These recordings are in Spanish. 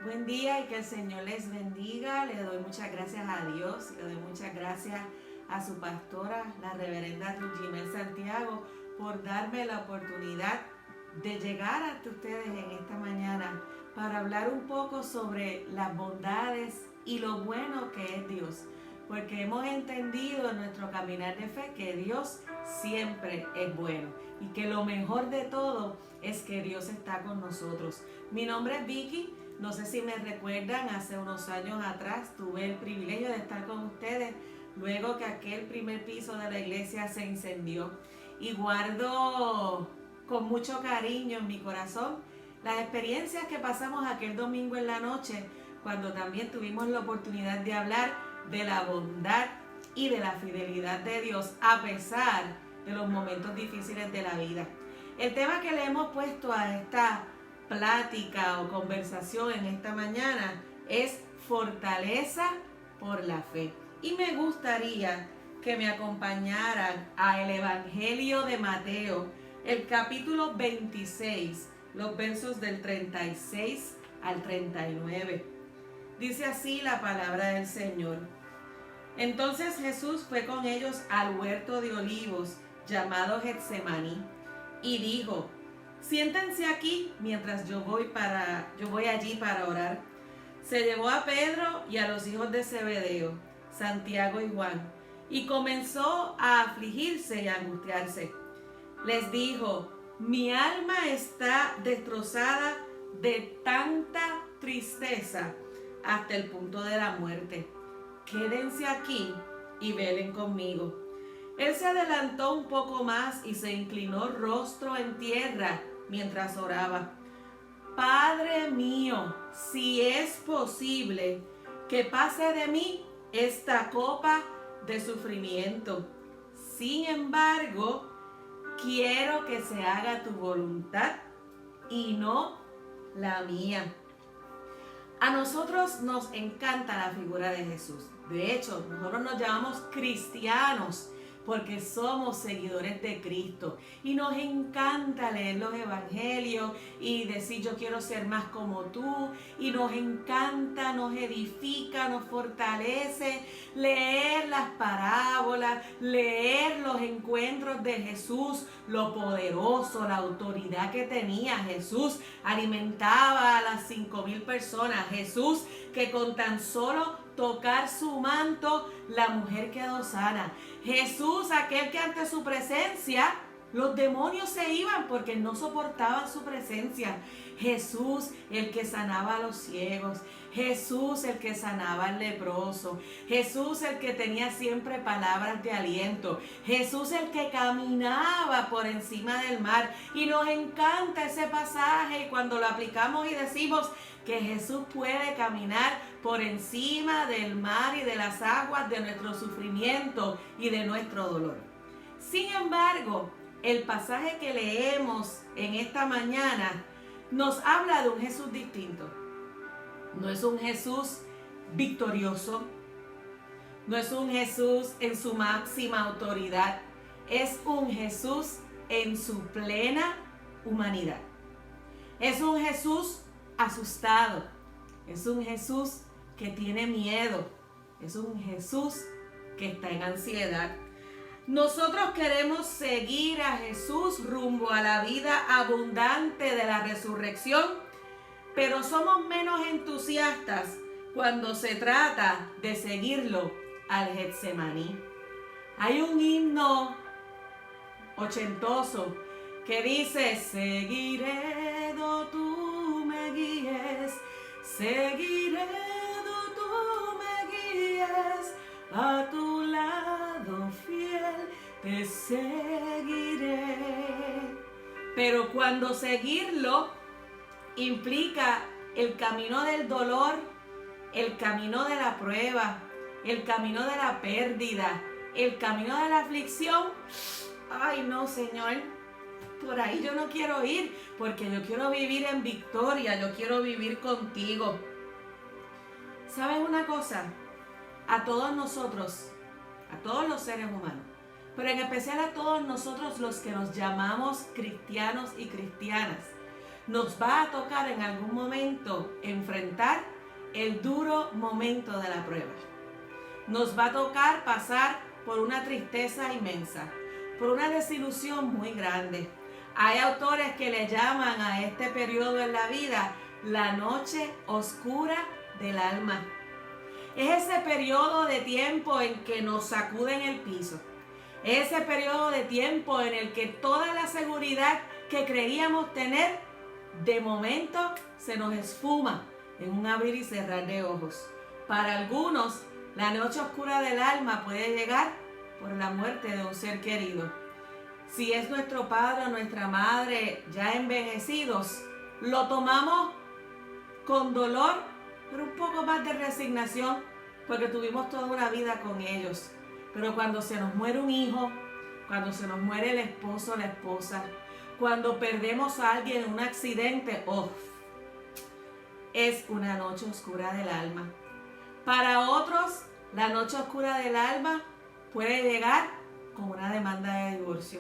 Buen día y que el Señor les bendiga. Le doy muchas gracias a Dios, le doy muchas gracias a su pastora, la reverenda Ruth Jimel Santiago, por darme la oportunidad de llegar ante ustedes en esta mañana para hablar un poco sobre las bondades y lo bueno que es Dios. Porque hemos entendido en nuestro caminar de fe que Dios siempre es bueno y que lo mejor de todo es que Dios está con nosotros. Mi nombre es Vicky. No sé si me recuerdan, hace unos años atrás tuve el privilegio de estar con ustedes luego que aquel primer piso de la iglesia se incendió. Y guardo con mucho cariño en mi corazón las experiencias que pasamos aquel domingo en la noche, cuando también tuvimos la oportunidad de hablar de la bondad y de la fidelidad de Dios a pesar de los momentos difíciles de la vida. El tema que le hemos puesto a esta plática o conversación en esta mañana es fortaleza por la fe. Y me gustaría que me acompañaran al Evangelio de Mateo, el capítulo 26, los versos del 36 al 39. Dice así la palabra del Señor. Entonces Jesús fue con ellos al huerto de olivos llamado Getsemaní y dijo: siéntense aquí mientras yo voy allí para orar. Se llevó a Pedro y a los hijos de Zebedeo, Santiago y Juan, y comenzó a afligirse y a angustiarse. Les dijo: mi alma está destrozada de tanta tristeza hasta el punto de la muerte. Quédense aquí y velen conmigo. Él se adelantó un poco más y se inclinó rostro en tierra mientras oraba. Padre mío, si es posible, que pase de mí esta copa de sufrimiento. Sin embargo, quiero que se haga tu voluntad y no la mía. A nosotros nos encanta la figura de Jesús. De hecho, nosotros nos llamamos cristianos porque somos seguidores de Cristo y nos encanta leer los evangelios y decir yo quiero ser más como tú, y nos encanta, nos edifica, nos fortalece leer las parábolas, leer los encuentros de Jesús, lo poderoso, la autoridad que tenía. Jesús alimentaba a las 5,000 personas. Jesús, que con tan solo tocar su manto, la mujer quedó sana. Jesús, aquel que ante su presencia los demonios se iban porque no soportaban su presencia. Jesús, el que sanaba a los ciegos. Jesús, el que sanaba al leproso. Jesús, el que tenía siempre palabras de aliento. Jesús, el que caminaba por encima del mar. Y nos encanta ese pasaje, y cuando lo aplicamos y decimos que Jesús puede caminar por encima del mar y de las aguas de nuestro sufrimiento y de nuestro dolor. Sin embargo, el pasaje que leemos en esta mañana nos habla de un Jesús distinto. No es un Jesús victorioso, no es un Jesús en su máxima autoridad, es un Jesús en su plena humanidad. Es un Jesús asustado, es un Jesús que tiene miedo, es un Jesús que está en ansiedad. Nosotros queremos seguir a Jesús rumbo a la vida abundante de la resurrección, pero somos menos entusiastas cuando se trata de seguirlo al Getsemaní. Hay un himno ochentoso que dice: seguiré do tú me guíes, seguiré do tú me guíes, a tu lado fiel te seguiré. Pero cuando seguirlo implica el camino del dolor, el camino de la prueba, el camino de la pérdida, el camino de la aflicción, ay no, Señor, por ahí yo no quiero ir, porque yo quiero vivir en victoria, yo quiero vivir contigo. ¿Sabes una cosa? A todos nosotros, a todos los seres humanos, pero en especial a todos nosotros los que nos llamamos cristianos y cristianas, nos va a tocar en algún momento enfrentar el duro momento de la prueba. Nos va a tocar pasar por una tristeza inmensa, por una desilusión muy grande. Hay autores que le llaman a este periodo en la vida la noche oscura del alma. Es ese periodo de tiempo en que nos sacuden el piso. Es ese periodo de tiempo en el que toda la seguridad que creíamos tener, de momento se nos esfuma en un abrir y cerrar de ojos. Para algunos, la noche oscura del alma puede llegar por la muerte de un ser querido. Si es nuestro padre o nuestra madre ya envejecidos, lo tomamos con dolor, pero un poco más de resignación, porque tuvimos toda una vida con ellos. Pero cuando se nos muere un hijo, cuando se nos muere el esposo o la esposa, cuando perdemos a alguien en un accidente, es una noche oscura del alma. Para otros, la noche oscura del alma puede llegar con una demanda de divorcio.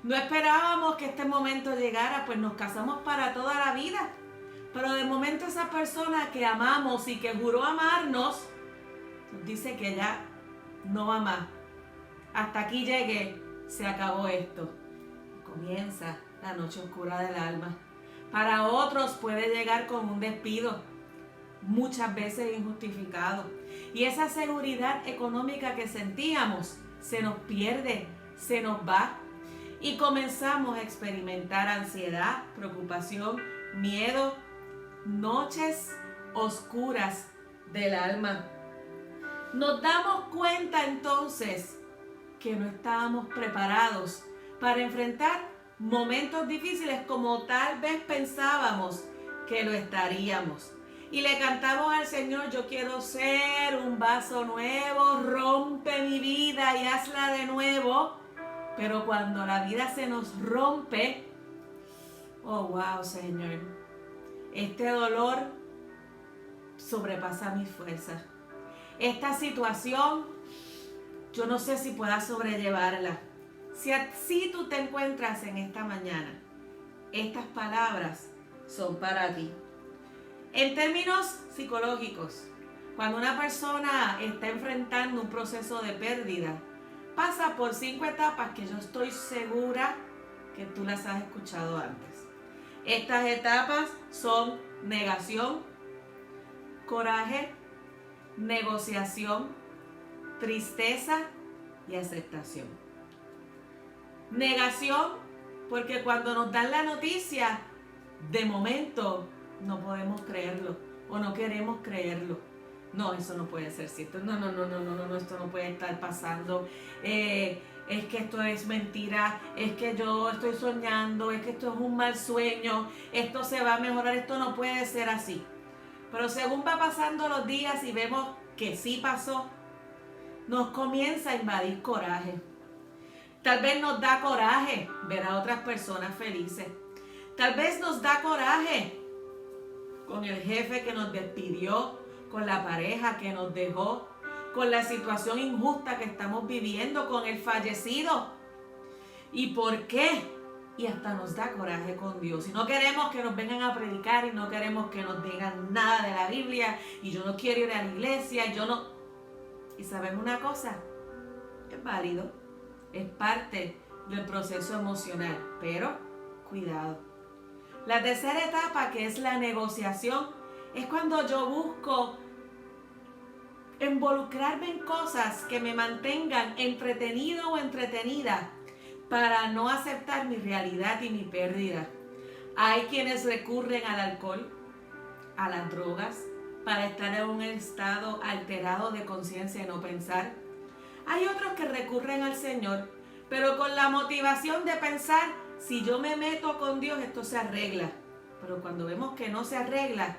No esperábamos que este momento llegara, pues nos casamos para toda la vida. Pero de momento esa persona que amamos y que juró amarnos, nos dice que ya no va más. Hasta aquí llegué, se acabó esto. Comienza la noche oscura del alma. Para otros puede llegar con un despido, muchas veces injustificado. Y esa seguridad económica que sentíamos se nos pierde, se nos va. Y comenzamos a experimentar ansiedad, preocupación, miedo, noches oscuras del alma. Nos damos cuenta entonces que no estábamos preparados para enfrentar momentos difíciles como tal vez pensábamos que lo estaríamos. Y le cantamos al Señor: yo quiero ser un vaso nuevo, rompe mi vida y hazla de nuevo. Pero cuando la vida se nos rompe, oh wow, Señor, este dolor sobrepasa mis fuerzas. Esta situación, yo no sé si pueda sobrellevarla. Si así tú te encuentras en esta mañana, estas palabras son para ti. En términos psicológicos, cuando una persona está enfrentando un proceso de pérdida, pasa por 5 etapas que yo estoy segura que tú las has escuchado antes. Estas etapas son negación, coraje, negociación, tristeza y aceptación. Negación, porque cuando nos dan la noticia, de momento no podemos creerlo o no queremos creerlo. No, eso no puede ser cierto. No, esto no puede estar pasando. Es que esto es mentira, es que yo estoy soñando, es que esto es un mal sueño, esto se va a mejorar, esto no puede ser así. Pero según va pasando los días y vemos que sí pasó, nos comienza a invadir coraje. Tal vez nos da coraje ver a otras personas felices. Tal vez nos da coraje con el jefe que nos despidió, con la pareja que nos dejó, con la situación injusta que estamos viviendo, con el fallecido. ¿Y por qué? Y hasta nos da coraje con Dios. Y no queremos que nos vengan a predicar y no queremos que nos digan nada de la Biblia y yo no quiero ir a la iglesia y yo no... Y saben una cosa, es válido, es parte del proceso emocional, pero cuidado. La tercera etapa, que es la negociación, es cuando yo busco involucrarme en cosas que me mantengan entretenido o entretenida para no aceptar mi realidad y mi pérdida. Hay quienes recurren al alcohol, a las drogas, para estar en un estado alterado de conciencia y no pensar. Hay otros que recurren al Señor, pero con la motivación de pensar, si yo me meto con Dios, esto se arregla. Pero cuando vemos que no se arregla,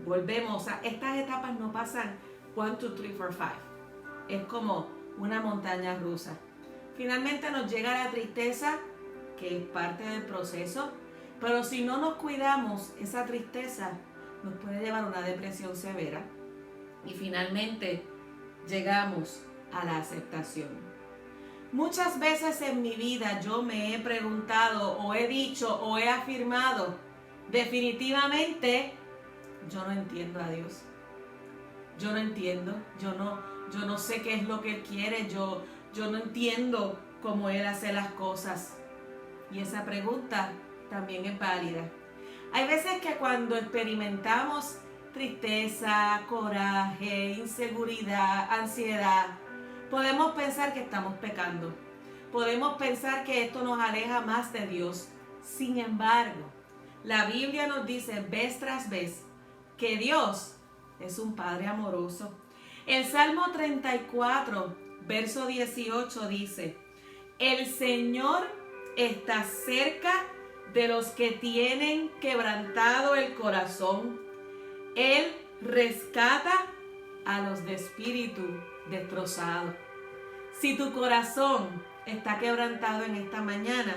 volvemos. Estas etapas no pasan 1, 2, 3, 4, 5. Es como una montaña rusa. Finalmente nos llega la tristeza, que es parte del proceso. Pero si no nos cuidamos, esa tristeza nos puede llevar a una depresión severa. Y finalmente llegamos a la aceptación. Muchas veces en mi vida yo me he preguntado o he dicho o he afirmado, definitivamente yo no entiendo a Dios. Yo no entiendo, yo no sé qué es lo que Él quiere, yo no entiendo cómo Él hace las cosas. Y esa pregunta también es válida. Hay veces que cuando experimentamos tristeza, coraje, inseguridad, ansiedad, podemos pensar que estamos pecando. Podemos pensar que esto nos aleja más de Dios. Sin embargo, la Biblia nos dice vez tras vez que Dios es un Padre amoroso. El Salmo 34, verso 18 dice: el Señor está cerca de los que tienen quebrantado el corazón. Él rescata a los de espíritu destrozado. Si tu corazón está quebrantado en esta mañana,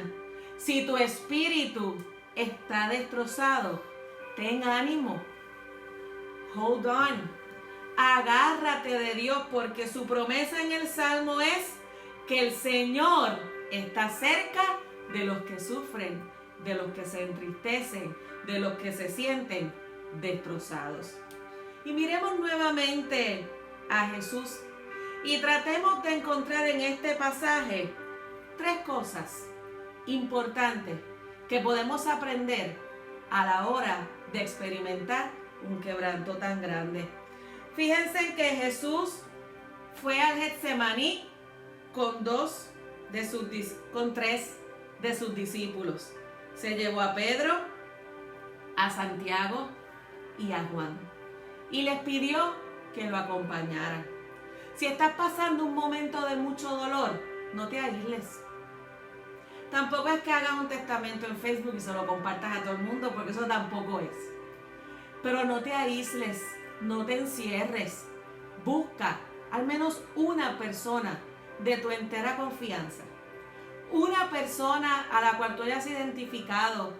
si tu espíritu está destrozado, ten ánimo. Hold on. Agárrate de Dios, porque su promesa en el Salmo es que el Señor está cerca de los que sufren, de los que se entristecen, de los que se sienten destrozados. Y miremos nuevamente a Jesús y tratemos de encontrar en este pasaje 3 cosas importantes que podemos aprender a la hora de experimentar un quebranto tan grande. Fíjense que Jesús fue al Getsemaní con 3 de sus discípulos. Se llevó a Pedro, a Santiago y a Juan, y les pidió que lo acompañaran. Si estás pasando un momento de mucho dolor, no te aísles. Tampoco es que hagas un testamento en Facebook y se lo compartas a todo el mundo, porque eso tampoco es. Pero no te aísles, no te encierres. Busca al menos una persona de tu entera confianza. Una persona a la cual tú hayas identificado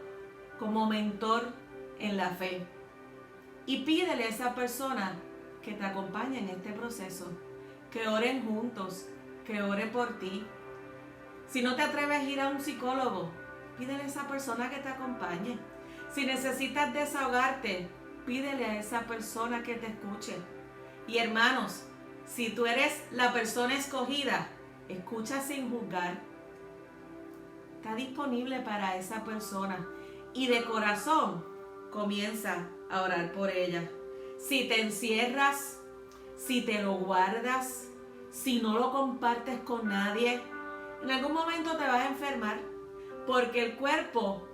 como mentor en la fe. Y pídele a esa persona que te acompañe en este proceso. Que oren juntos, que ore por ti. Si no te atreves a ir a un psicólogo, pídele a esa persona que te acompañe. Si necesitas desahogarte, pídele a esa persona que te escuche. Y hermanos, si tú eres la persona escogida, escucha sin juzgar. Está disponible para esa persona. Y de corazón, comienza a orar por ella. Si te encierras, si te lo guardas, si no lo compartes con nadie, en algún momento te vas a enfermar, porque el cuerpo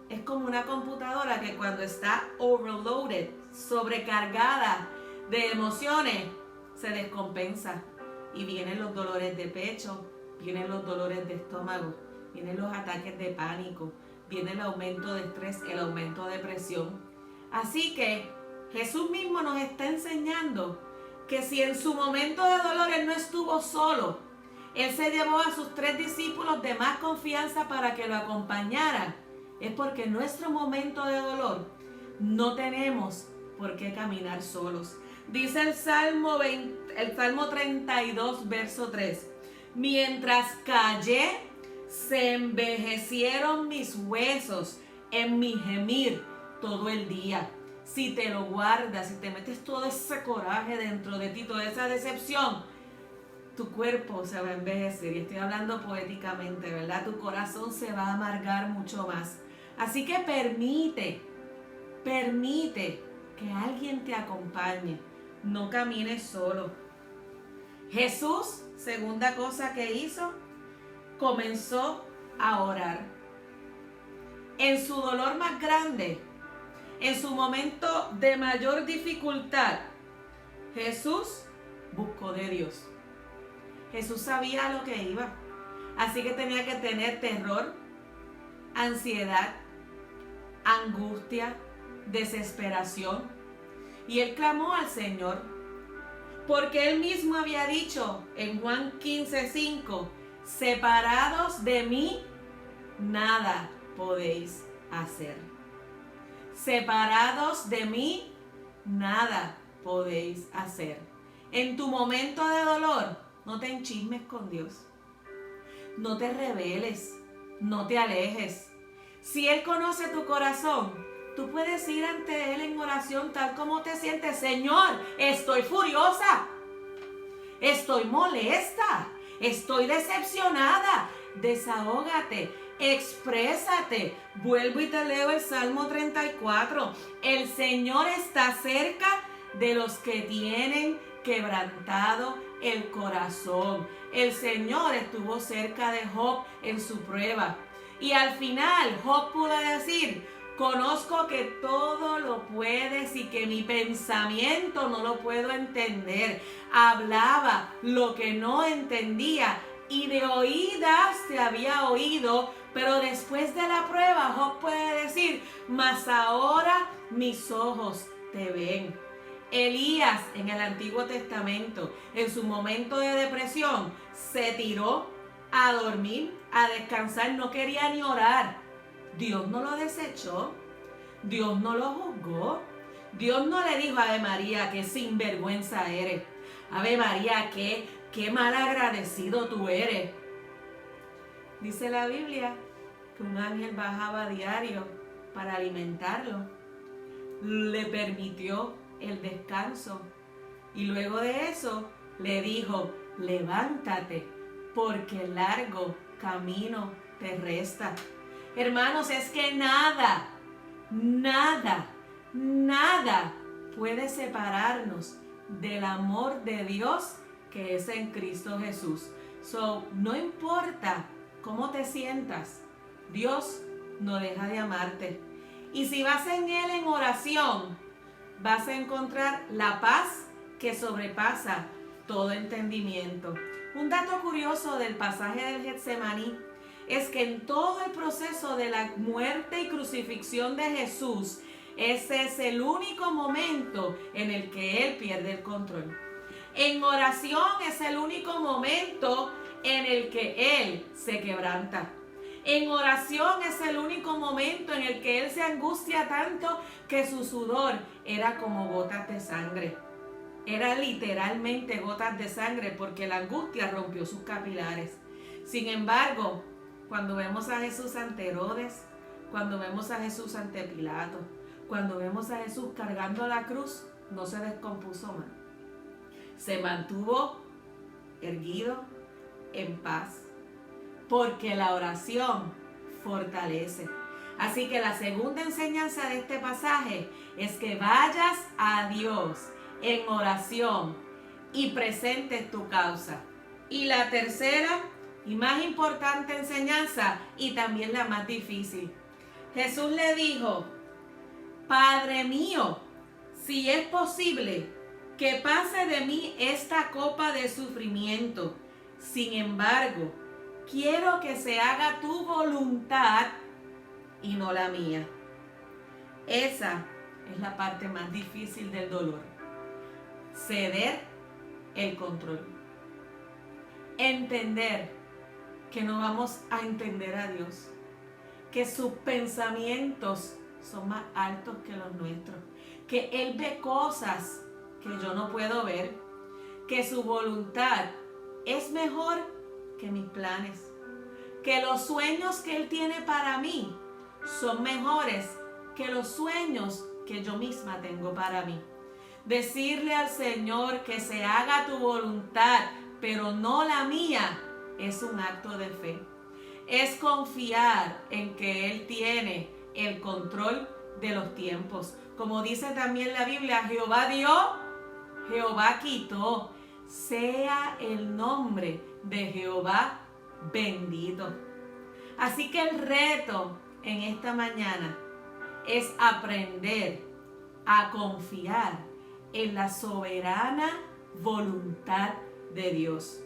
es como una computadora que cuando está overloaded, sobrecargada de emociones, se descompensa y vienen los dolores de pecho, vienen los dolores de estómago, vienen los ataques de pánico, viene el aumento de estrés, el aumento de presión. Así que Jesús mismo nos está enseñando que si en su momento de dolor Él no estuvo solo, Él se llevó a sus 3 discípulos de más confianza para que lo acompañaran, es porque en nuestro momento de dolor no tenemos por qué caminar solos. Dice el Salmo 32, verso 3. Mientras callé, se envejecieron mis huesos en mi gemir todo el día. Si te lo guardas, si te metes todo ese coraje dentro de ti, toda esa decepción, tu cuerpo se va a envejecer. Y estoy hablando poéticamente, ¿verdad? Tu corazón se va a amargar mucho más. Así que permite que alguien te acompañe. No camines solo. Jesús, segunda cosa que hizo, comenzó a orar. En su dolor más grande, en su momento de mayor dificultad, Jesús buscó de Dios. Jesús sabía a lo que iba. Así que tenía que tener terror, ansiedad, angustia, desesperación. Y él clamó al Señor, porque él mismo había dicho en Juan 15:5, separados de mí, nada podéis hacer. Separados de mí, nada podéis hacer. En tu momento de dolor, no te enchismes con Dios. no te rebeles, no te alejes. Si Él conoce tu corazón, tú puedes ir ante Él en oración tal como te sientes. Señor, estoy furiosa, estoy molesta, estoy decepcionada. Desahógate, exprésate. Vuelvo y te leo el Salmo 34. El Señor está cerca de los que tienen quebrantado el corazón. El Señor estuvo cerca de Job en su prueba. Y al final Job pudo decir: conozco que todo lo puedes y que mi pensamiento no lo puedo entender. Hablaba lo que no entendía y de oídas te había oído, pero después de la prueba Job puede decir: mas ahora mis ojos te ven. Elías en el Antiguo Testamento, en su momento de depresión, se tiró a dormir, a descansar, no quería ni orar. Dios no lo desechó, Dios no lo juzgó, Dios no le dijo: Ave María, qué sinvergüenza eres, Ave María, qué mal agradecido tú eres. Dice la Biblia que un ángel bajaba a diario para alimentarlo, le permitió el descanso y luego de eso le dijo: levántate, porque largo camino te resta. Hermanos, es que nada puede separarnos del amor de Dios que es en Cristo Jesús. No importa cómo te sientas, Dios no deja de amarte. Y si vas en Él en oración, vas a encontrar la paz que sobrepasa todo entendimiento. Un dato curioso del pasaje del Getsemaní es que en todo el proceso de la muerte y crucifixión de Jesús, ese es el único momento en el que Él pierde el control. En oración es el único momento en el que Él se quebranta. En oración es el único momento en el que Él se angustia tanto que su sudor era como gotas de sangre. Era literalmente gotas de sangre porque la angustia rompió sus capilares. Sin embargo, cuando vemos a Jesús ante Herodes, cuando vemos a Jesús ante Pilato, cuando vemos a Jesús cargando la cruz, no se descompuso más. Se mantuvo erguido, en paz, porque la oración fortalece. Así que la segunda enseñanza de este pasaje es que vayas a Dios en oración y presentes tu causa. Y la tercera y más importante enseñanza, y también la más difícil. Jesús le dijo: Padre mío, si es posible, que pase de mí esta copa de sufrimiento. Sin embargo, quiero que se haga tu voluntad y no la mía. Esa es la parte más difícil del dolor. Ceder el control. Entender que no vamos a entender a Dios, que sus pensamientos son más altos que los nuestros, que Él ve cosas que yo no puedo ver, que su voluntad es mejor que mis planes, que los sueños que Él tiene para mí son mejores que los sueños que yo misma tengo para mí. Decirle al Señor que se haga tu voluntad, pero no la mía, es un acto de fe. Es confiar en que Él tiene el control de los tiempos. Como dice también la Biblia, Jehová dio, Jehová quitó. Sea el nombre de Jehová bendito. Así que el reto en esta mañana es aprender a confiar en la soberana voluntad de Dios.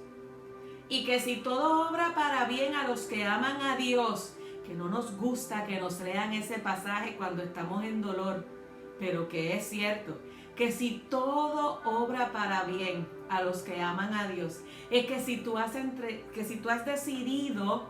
Y que si todo obra para bien a los que aman a Dios, que no nos gusta que nos lean ese pasaje cuando estamos en dolor, pero que es cierto, que si todo obra para bien a los que aman a Dios, es que si tú has decidido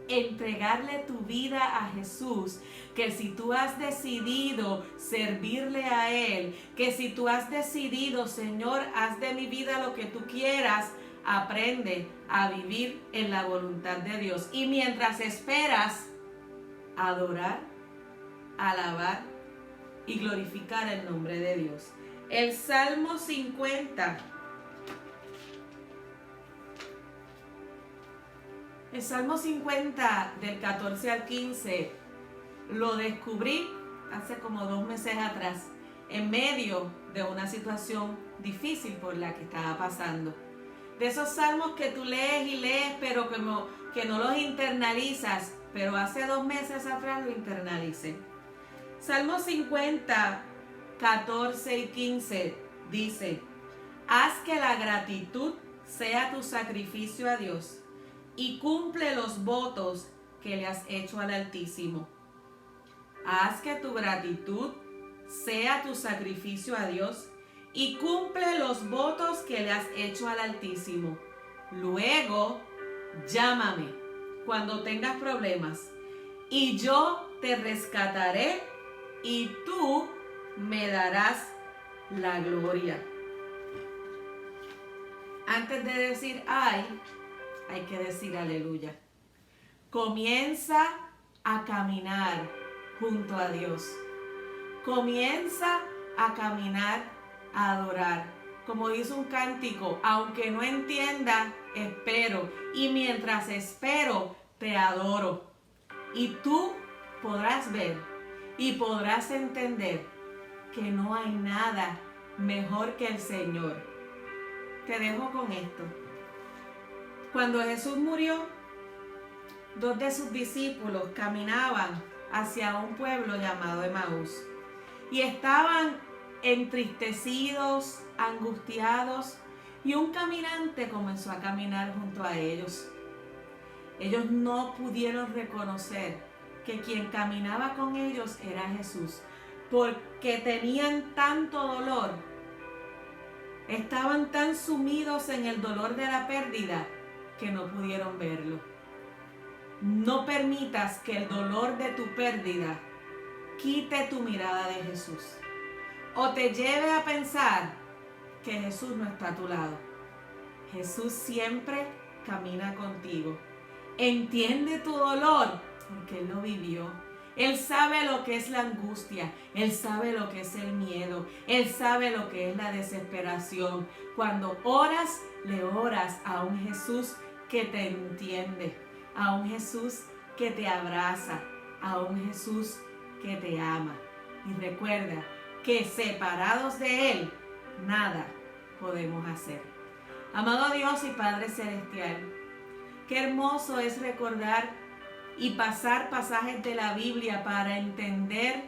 entregarle tu vida a Jesús, que si tú has decidido servirle a Él, que si tú has decidido: Señor, haz de mi vida lo que tú quieras, aprende a vivir en la voluntad de Dios. Y mientras esperas, adorar, alabar y glorificar el nombre de Dios. El Salmo 50. El Salmo 50 del 14 al 15 lo descubrí hace como 2 meses atrás, en medio de una situación difícil por la que estaba pasando. De esos salmos que tú lees y lees, pero que no los internalizas, pero hace 2 meses atrás lo internalicé. Salmo 50, 14 y 15 dice: haz que la gratitud sea tu sacrificio a Dios y cumple los votos que le has hecho al Altísimo. Haz que tu gratitud sea tu sacrificio a Dios y cumple los votos que le has hecho al Altísimo. Luego, llámame cuando tengas problemas y yo te rescataré y tú me darás la gloria. Antes de decir ay, hay que decir aleluya. Comienza a caminar junto a Dios. Comienza a caminar, a adorar. Como dice un cántico, aunque no entienda, espero. Y mientras espero, te adoro. Y tú podrás ver y podrás entender que no hay nada mejor que el Señor. Te dejo con esto. Cuando Jesús murió, 2 de sus discípulos caminaban hacia un pueblo llamado Emaús y estaban entristecidos, angustiados, y un caminante comenzó a caminar junto a ellos. Ellos no pudieron reconocer que quien caminaba con ellos era Jesús, porque tenían tanto dolor, estaban tan sumidos en el dolor de la pérdida que no pudieron verlo. No permitas que el dolor de tu pérdida quite tu mirada de Jesús o te lleve a pensar que Jesús no está a tu lado. Jesús siempre camina contigo. Entiende tu dolor porque Él lo vivió. Él sabe lo que es la angustia, Él sabe lo que es el miedo, Él sabe lo que es la desesperación. Cuando oras, le oras a un Jesús que te entiende, a un Jesús que te abraza, a un Jesús que te ama. Y recuerda que separados de Él, nada podemos hacer. Amado Dios y Padre Celestial, qué hermoso es recordar y pasar pasajes de la Biblia para entender,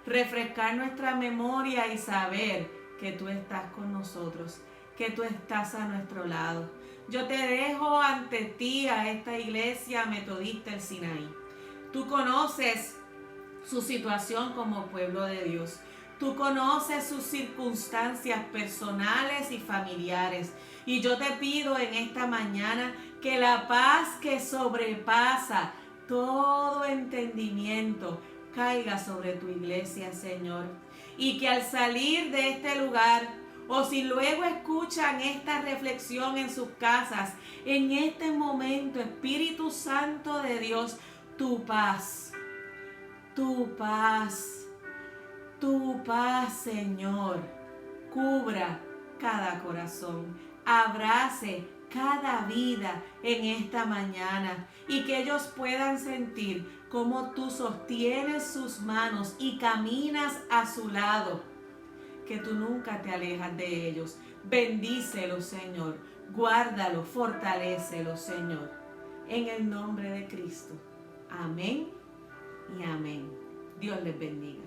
refrescar nuestra memoria y saber que tú estás con nosotros, que tú estás a nuestro lado. Yo te dejo ante ti a esta iglesia metodista El Sinaí. Tú conoces su situación como pueblo de Dios. Tú conoces sus circunstancias personales y familiares. Y yo te pido en esta mañana que la paz que sobrepasa todo entendimiento caiga sobre tu iglesia, Señor. Y que al salir de este lugar, o si luego escuchan esta reflexión en sus casas, en este momento, Espíritu Santo de Dios, tu paz, Señor, cubra cada corazón, abrace cada vida en esta mañana y que ellos puedan sentir cómo tú sostienes sus manos y caminas a su lado, que tú nunca te alejas de ellos. Bendícelo, Señor, guárdalo, fortalécelo, Señor, en el nombre de Cristo. Amén y amén. Dios les bendiga.